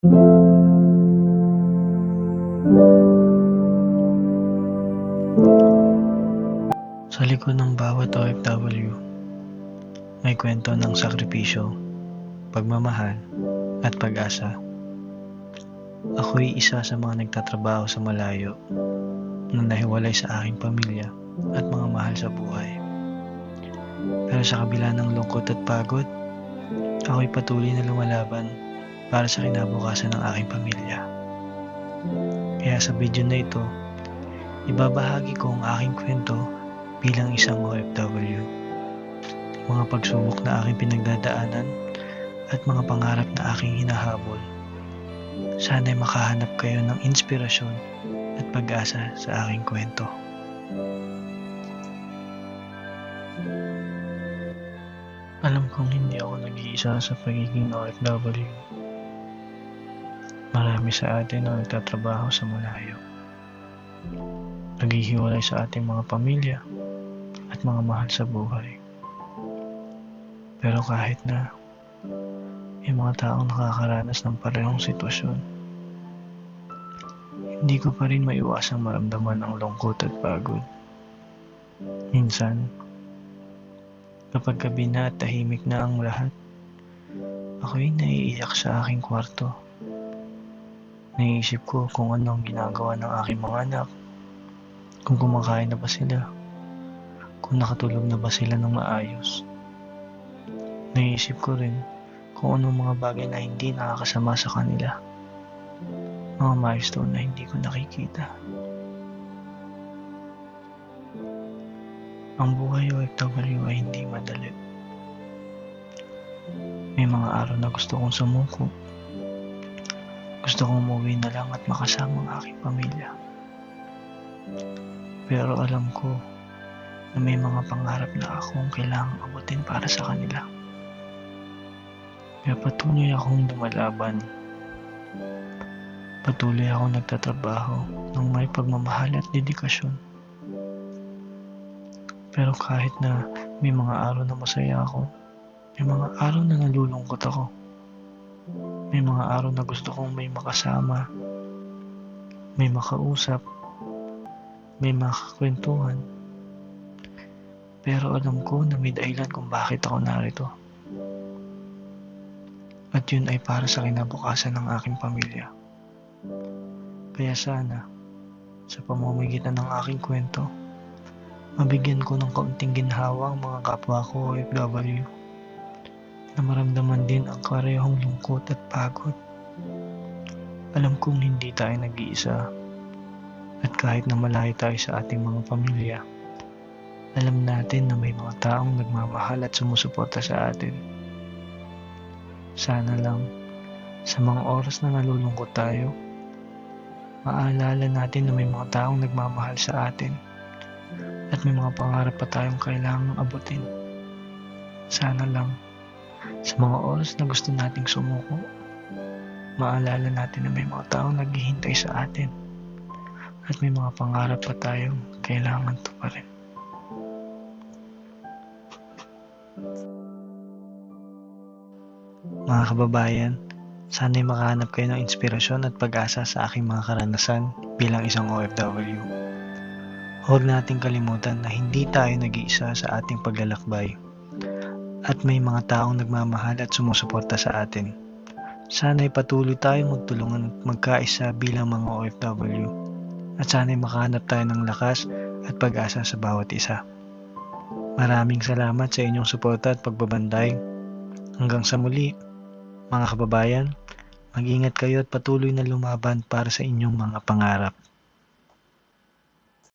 Sa likod ng bawat OFW, may kwento ng sakripisyo, pagmamahal, at pag-asa. Ako'y isa sa mga nagtatrabaho sa malayo na nahiwalay sa aking pamilya at mga mahal sa buhay. Pero sa kabila ng lungkot at pagod, ako'y patuloy na lumalaban para sa kinabukasan ng aking pamilya. Kaya sa video na ito, ibabahagi ko ang aking kwento bilang isang OFW. Mga pagsubok na aking pinagdadaanan at mga pangarap na aking hinahabol. Sana'y makahanap kayo ng inspirasyon at pag-asa sa aking kwento. Alam kong hindi ako nag-iisa sa pagiging OFW. Marami sa atin ang nagtatrabaho sa malayo. Naghihiwalay sa ating mga pamilya at mga mahal sa buhay. Pero kahit na may mga taong nakakaranas ng parehong sitwasyon, hindi ko pa rin maiwasang maramdaman ang lungkot at pagod. Minsan, kapag gabi na at tahimik na ang lahat, ako'y naiiyak sa aking kwarto. Naiisip ko kung ano ang ginagawa ng aking mga anak, kung kumakain na ba sila, kung nakatulog na ba sila ng maayos. Naiisip ko rin kung anong mga bagay na hindi nakakasama sa kanila, mga milestone na hindi ko nakikita. Ang buhay OFW ay hindi madali. May mga araw na gusto kong sumuko. Gusto kong umuwi na lang at makasama ang aking pamilya. Pero alam ko na may mga pangarap na akong kailangang abutin para sa kanila. Kaya patuloy akong lumalaban. Patuloy akong nagtatrabaho ng may pagmamahal at dedikasyon. Pero kahit na may mga araw na masaya ako, may mga araw na nalulungkot ako. May mga araw na gusto kong may makasama, may makausap, may makakwentuhan. Pero alam ko na may dahilan kung bakit ako narito. At yun ay para sa kinabukasan ng aking pamilya. Kaya sana, sa pamamagitan ng aking kwento, mabigyan ko ng kaunting ginhawa ang mga kapwa ko OFW na maramdaman din ang karehong lungkot at pagod. Alam kong hindi tayo nag-iisa at kahit na malayo tayo sa ating mga pamilya, alam natin na may mga taong nagmamahal at sumusuporta sa atin. Sana lang, sa mga oras na nalulungkot tayo, maalala natin na may mga taong nagmamahal sa atin at may mga pangarap pa tayong kailangang abutin. Sana lang, sa mga oras na gusto nating sumuko, maalala natin na may mga taong naghihintay sa atin at may mga pangarap pa tayong kailangan tuparin. Mga kababayan, sana'y makahanap kayo ng inspirasyon at pag-asa sa aking mga karanasan bilang isang OFW. Huwag nating kalimutan na hindi tayo nag-iisa sa ating paglalakbay at may mga taong nagmamahal at sumusuporta sa atin. Sana'y patuloy tayong magtulungan at magkaisa bilang mga OFW at sana'y makahanap tayo ng lakas at pag-asa sa bawat isa. Maraming salamat sa inyong suporta at pagbabantay. Hanggang sa muli, mga kababayan, mag-ingat kayo at patuloy na lumaban para sa inyong mga pangarap.